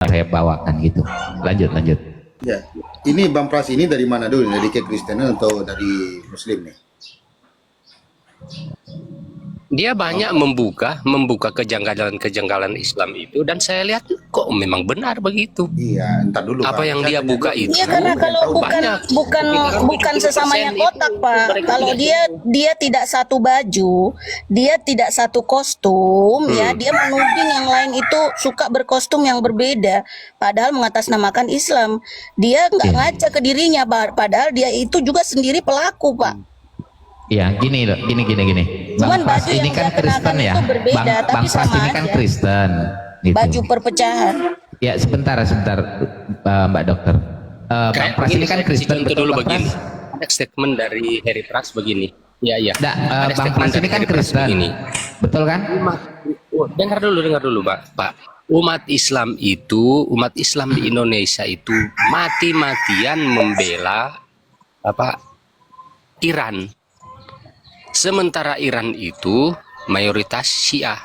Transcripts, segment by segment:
saya bawakan gitu. Lanjut. Ya, ini Bang Pras ini dari mana dulu? Dari Kekristenan atau dari Muslim nih? Dia banyak membuka kejanggalan-kejanggalan Islam itu, dan saya lihat kok memang benar begitu. Iya, entar dulu. Apa Pak. yang Saya dia tanya buka dulu. itu Iya, karena kalau banyak. bukan sesamanya 70% kotak, itu Pak. mereka Kalau tidak dia tidak satu baju, dia tidak satu kostum, ya, dia menuding yang lain itu suka berkostum yang berbeda, padahal mengatasnamakan Islam. Dia nggak ngaca ke dirinya, padahal dia itu juga sendiri pelaku, Pak. Iya, gini. Cuman Bang Pras baju ini yang kan dia Kristen kenakan ya. itu berbeda, tapi Bang Pras sama ini kan aja. Kristen. Gitu. Baju perpecahan. Ya sebentar, Mbak Dokter. Bang Pras ini kan Kristen, Contoh betul dulu Bang begini. Pras? Ada statement dari Harry Pras begini. Iya. Nah, Ada Bang statement Pras ini dari kan Harry Pras Kristen, begini. betul kan? Dengar dulu Pak. Umat Islam di Indonesia itu mati-matian membela Iran. Sementara Iran itu mayoritas Syiah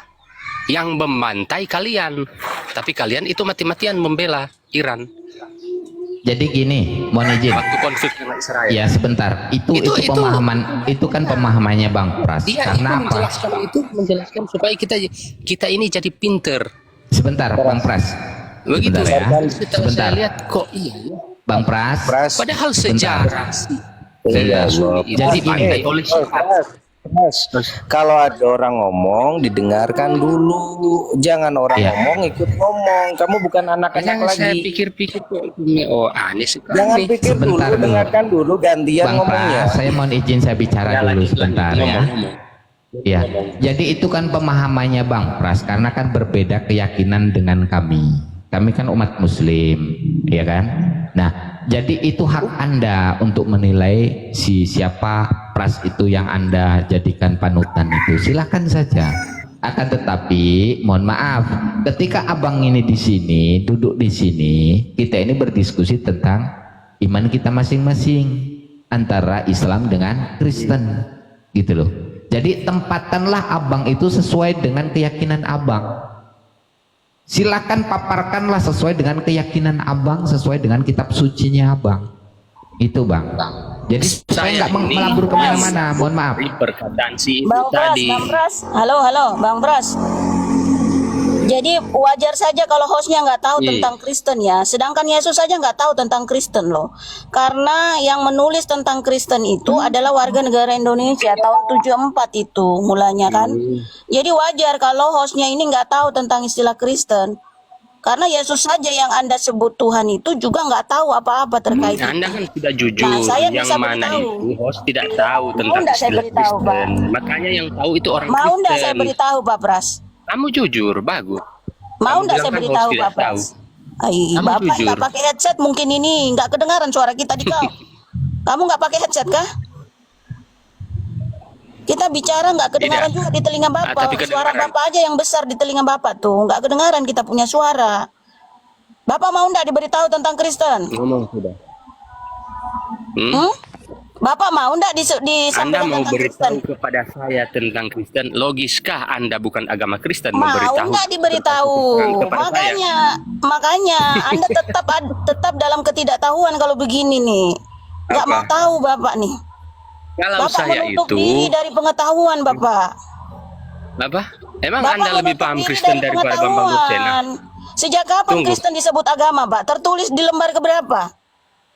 yang membantai kalian, tapi kalian itu mati-matian membela Iran Jadi gini, mohon izin. waktu konflik dengan Israel. Ya sebentar, itu pemahaman, itu kan pemahamannya Bang Pras. Dia Karena apa? menjelaskan supaya kita ini jadi pinter. Sebentar, Bang Pras. Begitu Sebentar ya. Setelah Sebentar. saya lihat kok iya. Bang Pras. Padahal Sebentar. sejarah sih. Iya, Jadi gini. dipakai oleh Syiah. Kalau ada orang ngomong didengarkan dulu, jangan orang Iya. ngomong ikut ngomong. Kamu bukan anak-anak Jangan saya lagi. pikir-pikir kok aneh sekali. Jangan pikir dulu, Sebentar dulu. dengarkan dulu gantian Bang ngomongnya. Pras, saya mohon izin saya bicara Ya, dulu lanjut, sebentar ya. ngomong. Ya, jadi itu kan pemahamannya Bang Pras, karena kan berbeda keyakinan dengan kami. Kami kan umat Muslim, ya kan? Nah, jadi itu hak Anda untuk menilai siapa Pras itu yang Anda jadikan panutan itu. Silakan saja. Akan tetapi, mohon maaf, ketika abang ini di sini, duduk di sini, kita ini berdiskusi tentang iman kita masing-masing antara Islam dengan Kristen, gitu loh. Jadi tempatanlah abang itu sesuai dengan keyakinan abang. Silakan paparkanlah sesuai dengan keyakinan abang, sesuai dengan kitab sucinya abang. Itu Bang. Jadi saya nggak ini melabur kemana-mana. Mohon maaf. Perkataan si Bang Pras, tadi. Bang Pras. Halo, Bang Pras. Jadi wajar saja kalau hostnya nggak tahu Iya. tentang Kristen ya. Sedangkan Yesus saja nggak tahu tentang Kristen loh. Karena yang menulis tentang Kristen itu adalah warga negara Indonesia tahun 74 itu mulanya kan. Jadi wajar kalau hostnya ini nggak tahu tentang istilah Kristen. Karena Yesus saja yang Anda sebut Tuhan itu juga nggak tahu apa-apa terkait itu. Anda kan sudah jujur. Nah, saya yang bisa mana beritahu. itu host tidak tahu tentang nggak saya istilah beritahu, Kristen. Bang? Makanya yang tahu itu orang Mau nggak Kristen. saya beritahu Pak Pras? Kamu jujur, bagus. Mau Kamu nggak bilang saya kan beritahu host Pak tidak Pras? Ay, Kamu Bapak jujur. nggak pakai headset mungkin ini nggak kedengaran suara kita di kau. Kamu nggak pakai headset kah? Kita bicara nggak kedengaran Tidak. juga di telinga Bapak. tapi Suara kedengaran. Bapak aja yang besar di telinga Bapak tuh nggak kedengaran kita punya suara. Bapak mau nggak diberitahu tentang Kristen? Ngomong sudah. Hmm? Bapak mau nggak Anda disampaikan mau tentang Kristen? beritahu kepada saya tentang Kristen, logiskah Anda bukan agama Kristen Mau memberitahu nggak diberitahu? kepada saya? Makanya Anda tetap dalam ketidaktahuan kalau begini nih. Nggak Apa? mau tahu Bapak nih. Kalau Bapak saya menutup itu, diri dari pengetahuan Bapak. apa? Emang Bapak Anda lebih menutup paham diri Kristen dari daripada Bambang Lucena? pengetahuan. Sejak kapan Tunggu. Kristen disebut agama, Pak? Tertulis di lembar keberapa?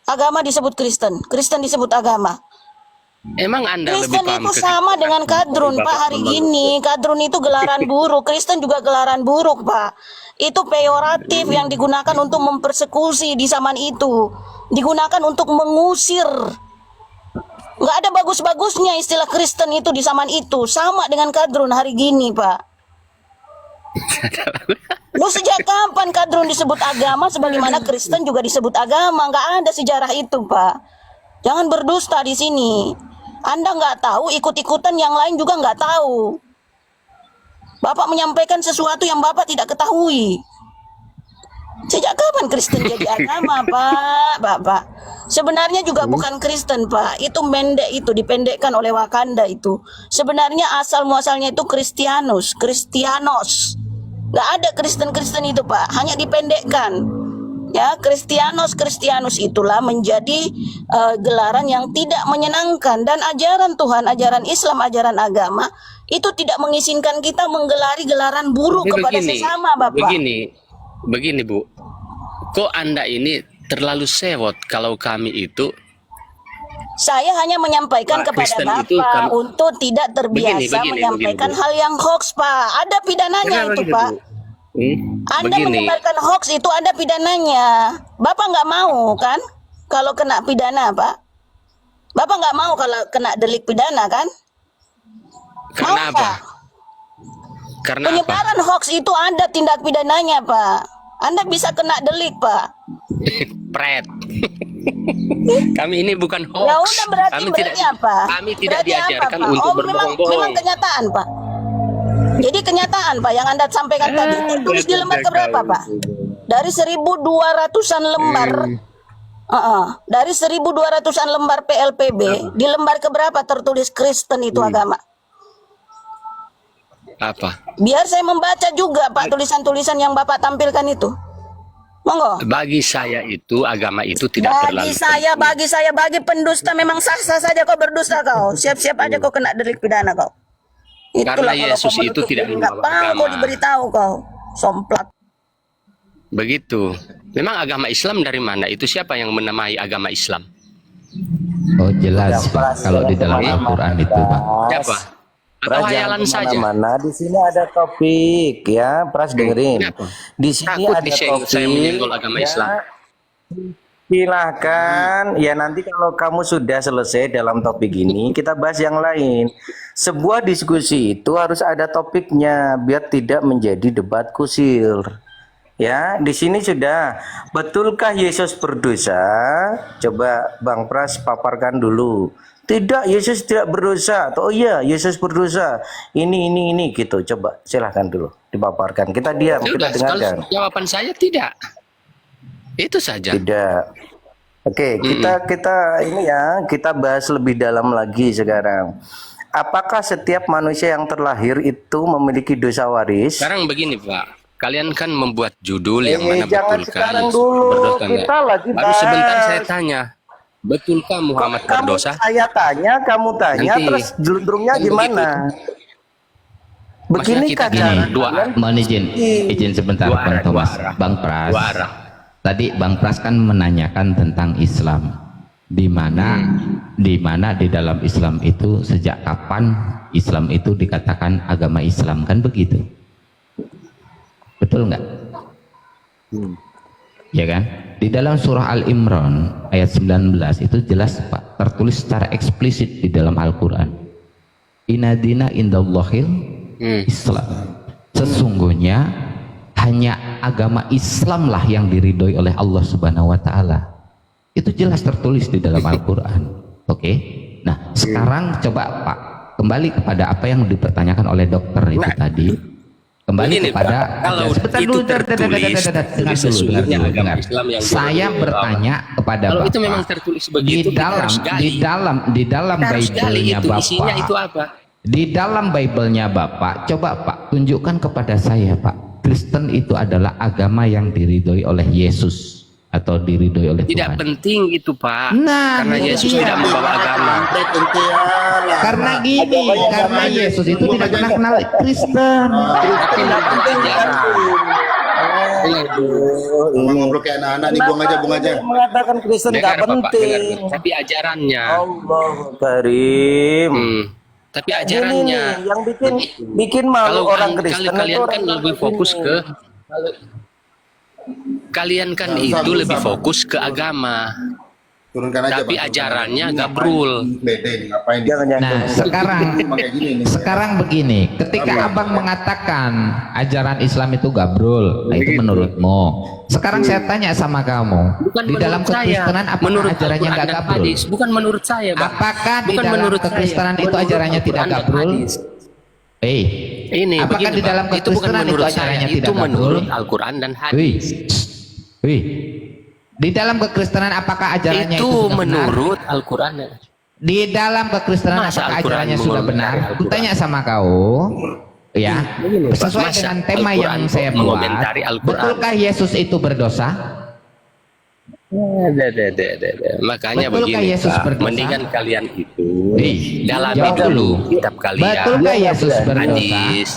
Agama disebut Kristen, Kristen disebut agama. Emang Anda lebih Kristen paham itu sama dengan kadrun, Pak, hari ini. Kadrun itu gelaran buruk, Kristen juga gelaran buruk, Pak. Itu peyoratif yang digunakan untuk mempersekusi di zaman itu. Digunakan untuk mengusir. Nggak ada bagus-bagusnya istilah Kristen itu di zaman itu. Sama dengan kadrun hari gini, Pak. Lu sejak kapan kadrun disebut agama sebagaimana Kristen juga disebut agama? Nggak ada sejarah itu, Pak. Jangan berdusta di sini. Anda nggak tahu, ikut-ikutan yang lain juga nggak tahu. Bapak menyampaikan sesuatu yang Bapak tidak ketahui. Sejak kapan Kristen jadi agama, Pak? Bapak. Sebenarnya juga bukan Kristen, Pak. Itu mendek itu, dipendekkan oleh Wakanda itu. Sebenarnya asal muasalnya itu Kristianos. Nggak ada Kristen-Kristen itu Pak, hanya dipendekkan. Ya, Kristianus itulah menjadi gelaran yang tidak menyenangkan, dan ajaran Tuhan, ajaran Islam, ajaran agama itu tidak mengizinkan kita menggelari gelaran buruk Ini kepada begini, sesama, Bapak. begini Bu, kok Anda ini terlalu sewot kalau kami itu Saya hanya menyampaikan Pak, kepada Kristen Bapak itu untuk tidak terbiasa menyampaikan Bu. hal yang hoax, Pak. Ada pidananya Kenapa itu, gitu, Pak. Bu? Anda Begini, menyebarkan hoax itu ada pidananya. Bapak nggak mau kan kalau kena pidana, Pak? Bapak nggak mau kalau kena delik pidana kan? karena Mau, apa? Pak? Karena apa? Penyebaran hoax itu ada tindak pidananya, Pak. Anda bisa kena delik, Pak. Pret. Kami ini bukan hoax. Ya udah, berarti kami tidak apa? kami tidak Berarti apa, diajarkan Pak? untuk memang berbohong-bohong. kenyataan, Pak. Jadi kenyataan, Pak, yang Anda sampaikan tadi tertulis di lembar keberapa, Pak? Dari 1.200-an lembar. Dari 1.200-an lembar PLPB, di lembar keberapa tertulis Kristen itu agama? Apa? Biar saya membaca juga, Pak, tulisan-tulisan yang Bapak tampilkan itu. Monggo. Bagi saya itu agama itu tidak terlalu Bagi pendusta memang sah-sah saja kau berdusta kau. Siap-siap aja kau kena delik pidana kau. Karena kalau Yesus kau itu menutup tidak diri, nggak membawa mau kau agama. diberitahu kau. Somplak. Begitu. Memang agama Islam dari mana? Itu siapa yang menamai agama Islam? Oh jelas Pak, kalau di dalam Al-Quran itu Pak. Siapa? Atau hayalan saja? Mana di sini ada topik ya, Pras dengerin. Kenapa? Di sini Takut ada saya topik. menyenggol agama Islam. Silahkan, ya nanti kalau kamu sudah selesai dalam topik ini, kita bahas yang lain. Sebuah diskusi itu harus ada topiknya, biar tidak menjadi debat kusir. Ya, di sini sudah. Betulkah Yesus berdosa? Coba Bang Pras paparkan dulu. Tidak, Yesus tidak berdosa. Atau oh iya, Yesus berdosa. Ini gitu. Coba silahkan dulu dipaparkan. Kita diam, Sudah, kita dengarkan. kalau jawaban saya tidak. Itu saja. Tidak. Oke, kita ini ya, kita bahas lebih dalam lagi sekarang. Apakah setiap manusia yang terlahir itu memiliki dosa waris? Sekarang begini Pak. Kalian kan membuat judul yang mana jangan betulkah sekarang Yesus dulu. berdosa enggak? Kita lagi Baru bahas. sebentar saya tanya. Betulkah Muhammad berdosa? Saya tanya, kamu tanya, Nanti. terus jelundrungnya Kan gimana? Begini kita kan gini, cara dua kalian? Mohon izin sebentar Dua Bang arah, Thomas, dua arah. Bang Pras. Dua arah. Tadi Bang Pras kan menanyakan tentang Islam, di mana di dalam Islam itu sejak kapan Islam itu dikatakan agama Islam, kan begitu? Betul nggak? Ya kan? Di dalam surah Al-Imran ayat 19 itu jelas Pak, tertulis secara eksplisit di dalam Al-Quran. Inna dina indallahil Islam. Sesungguhnya hanya agama Islamlah yang diridhoi oleh Allah Subhanahu wa taala. Itu jelas tertulis di dalam Al-Qur'an. Oke. Nah, sekarang coba Pak kembali kepada apa yang dipertanyakan oleh dokter itu tadi. Kembali Begini, kepada Pak, kalau sebentar itu dulu, tertulis sesungguhnya agama Islam yang saya diridhoi bertanya kepada Kalau Bapak. itu memang tertulis begitu, di kita dalam harus gali. di dalam Kita harus gali Bible-nya itu, Bapak. isinya itu apa? Di dalam Bible-nya Bapak, coba Pak tunjukkan kepada saya Pak, Kristen itu adalah agama yang diridhoi oleh Yesus atau diridhoi oleh Tidak Tuhan. penting itu Pak. Nah, Karena itu Yesus dia. tidak membawa agama. Karena gini, karena Yesus itu tidak pernah kenal Kristen. Tidak penting ya. Ngobrol kayak anak-anak nih, buang aja. Mengatakan Kristen Dengar nggak Bapak, penting. dengar. Tapi ajarannya. Allah Karim. Tapi Gini ajarannya. nih, yang bikin malu orang Kristen kalian itu kan orang lebih fokus ke kalian kan itu lebih fokus ke agama. Turunkan aja, Tapi Bang. ajarannya gabrul. Beda ini, ngapain nih? jangan Nah, Kayak gini nih. sekarang begini, ketika Abang mengatakan ajaran Islam itu gabrul, nah itu menurutmu. Sekarang saya tanya sama kamu, Bukan di dalam menurut saya, kekristenan apakah menurut ajarannya Al-Quran nggak dan gabrul? hadis. Bukan menurut saya, Bang. Apakah di Bukan dalam menurut saya. kekristenan itu Menurut ajarannya tidak Al-Quran dan gabrul? hadis. Apakah Begini, di dalam Pak. Itu bukan kekristenan itu menurut saya, ajarannya itu tidak gabrul? menurut Al-Quran dan hadis. Di dalam kekristenan apakah ajarannya itu Itu sudah benar? menurut Al-Quran. Di dalam kekristenan Masa apakah Al-Quran ajarannya sudah mengomentari benar? Al-Quran? Kutanya sama kau, ya, Begini, Pak, sesuai masa dengan tema Al-Quran yang kok saya buat. mengomentari Al-Quran? Betulkah Yesus itu berdosa? Makanya Betulkah begini, Yesus Pak, berdosa? mendingan kalian itu Ih, dalami jawab dulu dulu. kitab kalian. Betulkah Yesus berdosa? Hadis